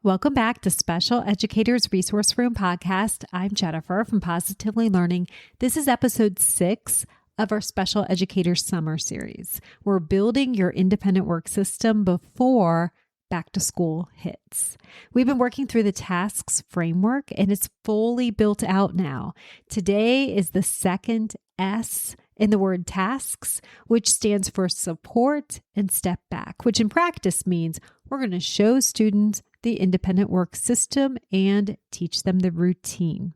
Welcome back to Special Educators Resource Room podcast. I'm Jennifer from Positively Learning. This is episode 6 of our Special Educators Summer Series. We're building your independent work system before back to school hits. We've been working through the tasks framework and it's fully built out now. Today is the second S in the word tasks, which stands for support and step back, which in practice means we're going to show students the independent work system and teach them the routine.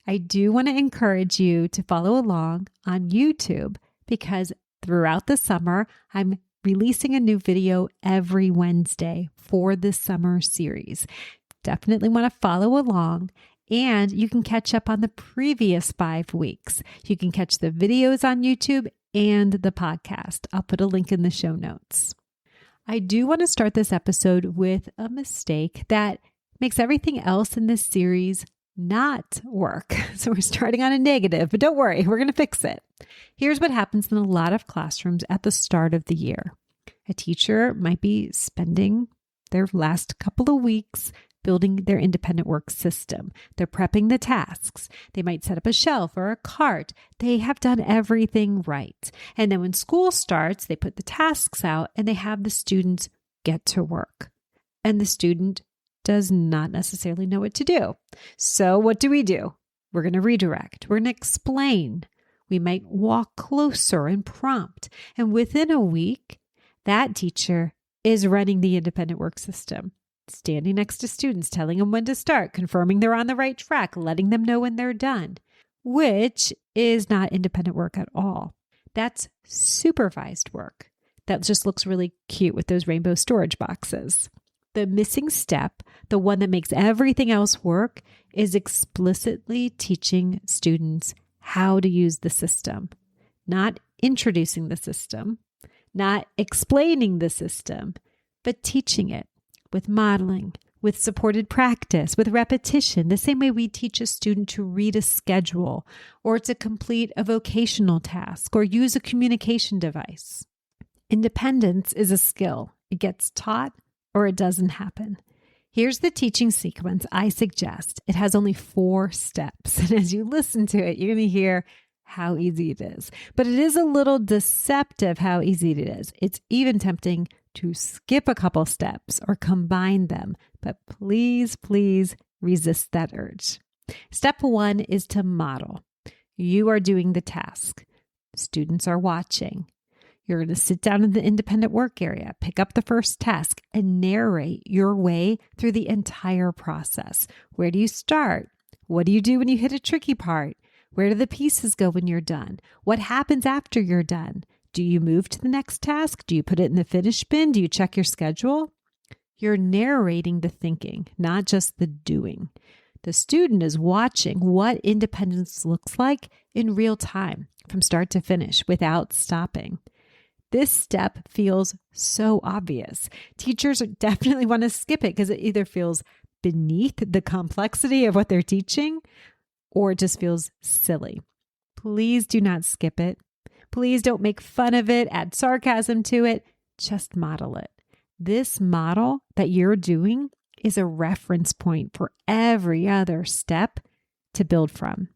I do want to encourage you to follow along on YouTube because throughout the summer, I'm releasing a new video every Wednesday for this summer series. Definitely want to follow along. And you can catch up on the previous 5 weeks. You can catch the videos on YouTube and the podcast. I'll put a link in the show notes. I do want to start this episode with a mistake that makes everything else in this series not work. So we're starting on a negative, but don't worry, we're going to fix it. Here's what happens in a lot of classrooms at the start of the year. A teacher might be spending their last couple of weeks building their independent work system. They're prepping the tasks. They might set up a shelf or a cart. They have done everything right. And then when school starts, they put the tasks out and they have the students get to work. And the student does not necessarily know what to do. So what do? We're going to redirect. We're going to explain. We might walk closer and prompt. And within a week, that teacher is running the independent work system. Standing next to students, telling them when to start, confirming they're on the right track, letting them know when they're done, which is not independent work at all. That's supervised work. That just looks really cute with those rainbow storage boxes. The missing step, the one that makes everything else work, is explicitly teaching students how to use the system, not introducing the system, not explaining the system, but teaching it. With modeling, with supported practice, with repetition, the same way we teach a student to read a schedule or to complete a vocational task or use a communication device. Independence is a skill. It gets taught or it doesn't happen. Here's the teaching sequence I suggest. It has only 4 steps. And as you listen to it, you're going to hear how easy it is. But it is a little deceptive how easy it is. It's even tempting to skip a couple steps or combine them, but please resist that urge. Step 1 is to model. You are doing the task. Students are watching. You're going to sit down in the independent work area, pick up the first task, and narrate your way through the entire process. Where do you start? What do you do when you hit a tricky part? Where do the pieces go when you're done? What happens after you're done? Do you move to the next task? Do you put it in the finish bin? Do you check your schedule? You're narrating the thinking, not just the doing. The student is watching what independence looks like in real time, from start to finish, without stopping. This step feels so obvious. Teachers definitely want to skip it because it either feels beneath the complexity of what they're teaching or it just feels silly. Please do not skip it. Please don't make fun of it, add sarcasm to it, just model it. This model that you're doing is a reference point for every other step to build from.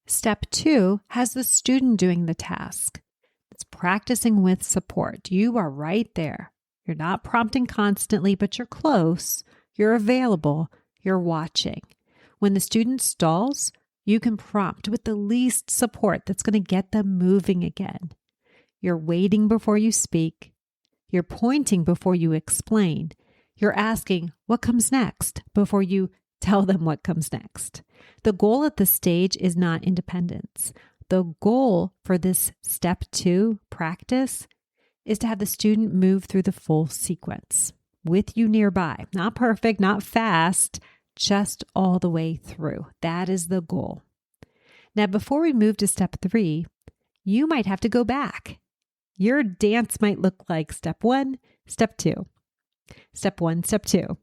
Step 2 has the student doing the task. It's practicing with support. You are right there. You're not prompting constantly, but you're close. You're available. You're watching. When the student stalls, you can prompt with the least support that's going to get them moving again. You're waiting before you speak. You're pointing before you explain. You're asking what comes next before you tell them what comes next. The goal at this stage is not independence. The goal for this step 2 practice is to have the student move through the full sequence with you nearby. Not perfect, not fast, just all the way through. That is the goal. Now, before we move to step 3, you might have to go back. Your dance might look like step 1, step 2, step 1, step 2,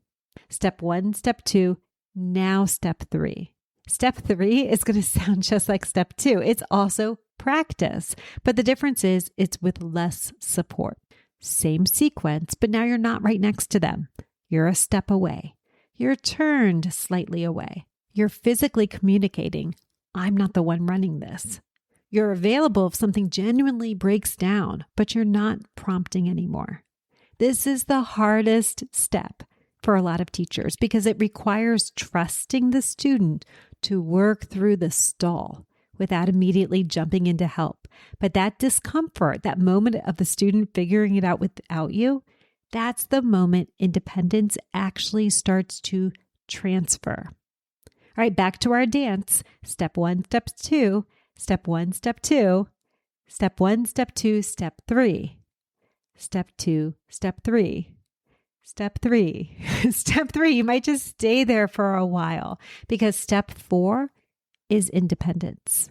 step 1, step 2, now step 3. Step 3 is going to sound just like step 2. It's also practice, but the difference is it's with less support. Same sequence, but now you're not right next to them. You're a step away. You're turned slightly away. You're physically communicating, I'm not the one running this. You're available if something genuinely breaks down, but you're not prompting anymore. This is the hardest step for a lot of teachers because it requires trusting the student to work through the stall without immediately jumping in to help. But that discomfort, that moment of the student figuring it out without you, that's the moment independence actually starts to transfer. All right, back to our dance. Step 1, step 2, step 1, step 2, step 1, step 2, step 3, step 2, step 3, step 3, step 3. You might just stay there for a while because step 4 is independence.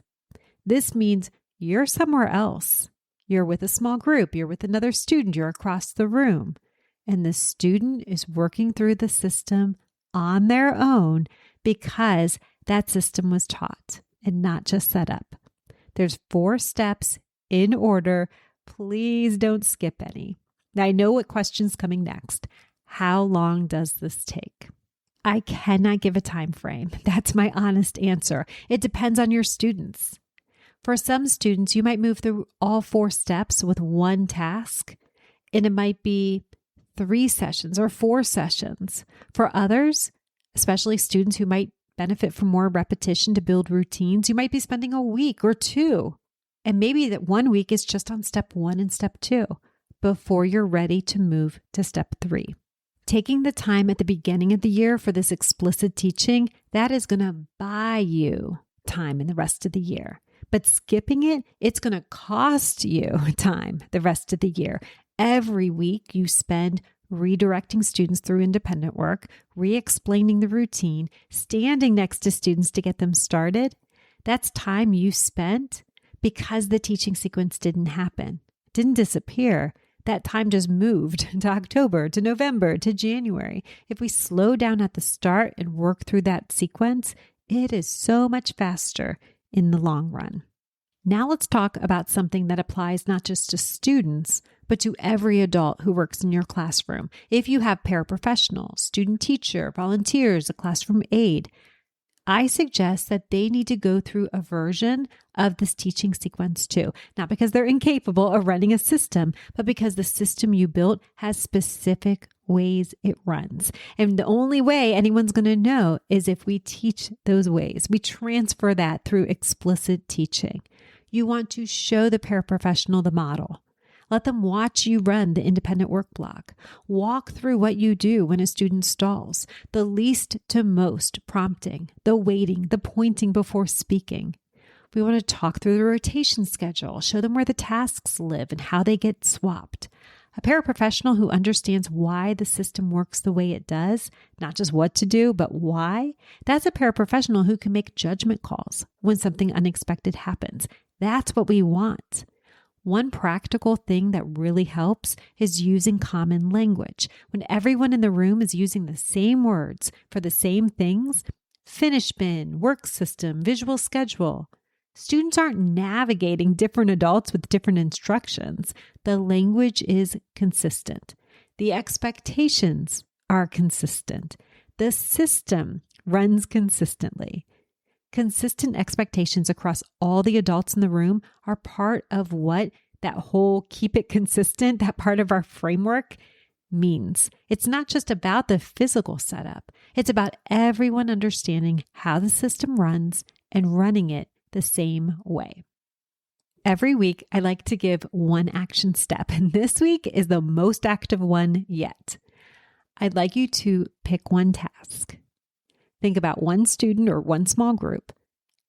This means you're somewhere else. You're with a small group. You're with another student. You're across the room. And the student is working through the system on their own because that system was taught and not just set up. There's 4 steps in order. Please don't skip any. Now, I know what question's coming next. How long does this take? I cannot give a time frame. That's my honest answer. It depends on your students. For some students, you might move through all 4 steps with one task, and it might be 3 sessions or 4 sessions. For others, especially students who might benefit from more repetition to build routines, you might be spending a week or 2. And maybe that 1 week is just on step 1 and step 2 before you're ready to move to step 3. Taking the time at the beginning of the year for this explicit teaching, that is going to buy you time in the rest of the year. But skipping it, it's going to cost you time the rest of the year. Every week you spend redirecting students through independent work, re-explaining the routine, standing next to students to get them started. That's time you spent because the teaching sequence didn't happen. It didn't disappear. That time just moved to October, to November, to January. If we slow down at the start and work through that sequence, it is so much faster in the long run. Now let's talk about something that applies not just to students, but to every adult who works in your classroom. If you have paraprofessionals, student teacher, volunteers, a classroom aide, I suggest that they need to go through a version of this teaching sequence too. Not because they're incapable of running a system, but because the system you built has specific ways it runs. And the only way anyone's going to know is if we teach those ways. We transfer that through explicit teaching. You want to show the paraprofessional the model. Let them watch you run the independent work block. Walk through what you do when a student stalls, the least to most prompting, the waiting, the pointing before speaking. We want to talk through the rotation schedule, show them where the tasks live and how they get swapped. A paraprofessional who understands why the system works the way it does, not just what to do, but why, that's a paraprofessional who can make judgment calls when something unexpected happens. That's what we want. One practical thing that really helps is using common language. When everyone in the room is using the same words for the same things, finish bin, work system, visual schedule, students aren't navigating different adults with different instructions. The language is consistent. The expectations are consistent. The system runs consistently. Consistent expectations across all the adults in the room are part of what that whole keep it consistent, that part of our framework means. It's not just about the physical setup. It's about everyone understanding how the system runs and running it the same way. Every week, I like to give one action step, and this week is the most active one yet. I'd like you to pick one task. Think about one student or one small group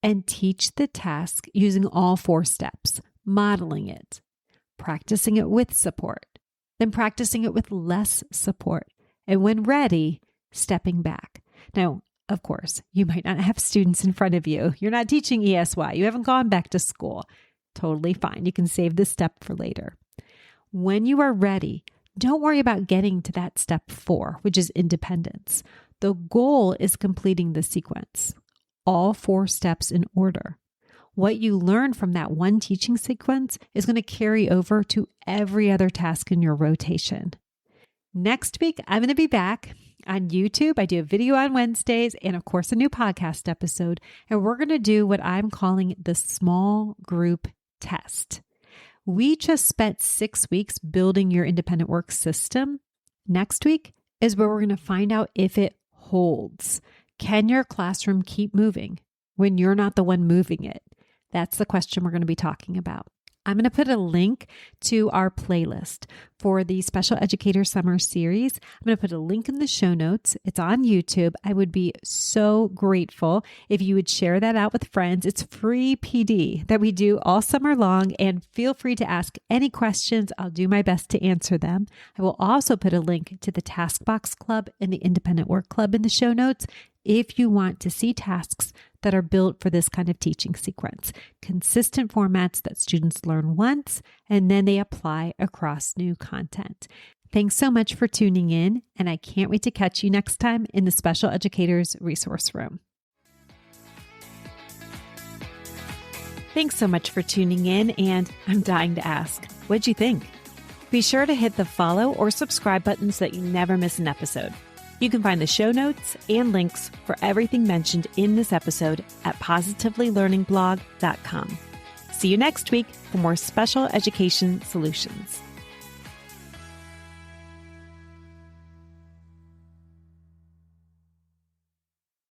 and teach the task using all 4 steps, modeling it, practicing it with support, then practicing it with less support, and when ready, stepping back. Now, of course, you might not have students in front of you. You're not teaching ESY. You haven't gone back to school. Totally fine. You can save this step for later. When you are ready, don't worry about getting to that step 4, which is independence. The goal is completing the sequence, all 4 steps in order. What you learn from that one teaching sequence is going to carry over to every other task in your rotation. Next week, I'm going to be back. On YouTube, I do a video on Wednesdays and, of course, a new podcast episode. And we're going to do what I'm calling the small group test. We just spent 6 weeks building your independent work system. Next week is where we're going to find out if it holds. Can your classroom keep moving when you're not the one moving it? That's the question we're going to be talking about. I'm going to put a link to our playlist for the Special Educator Summer Series. I'm going to put a link in the show notes. It's on YouTube. I would be so grateful if you would share that out with friends. It's free PD that we do all summer long, and feel free to ask any questions. I'll do my best to answer them. I will also put a link to the Task Box Club and the Independent Work Club in the show notes if you want to see tasks that are built for this kind of teaching sequence. Consistent formats that students learn once and then they apply across new content. Thanks so much for tuning in, and I can't wait to catch you next time in the Special Educators Resource Room. Thanks so much for tuning in, and I'm dying to ask, what'd you think? Be sure to hit the follow or subscribe buttons so that you never miss an episode. You can find the show notes and links for everything mentioned in this episode at positivelylearningblog.com. See you next week for more special education solutions.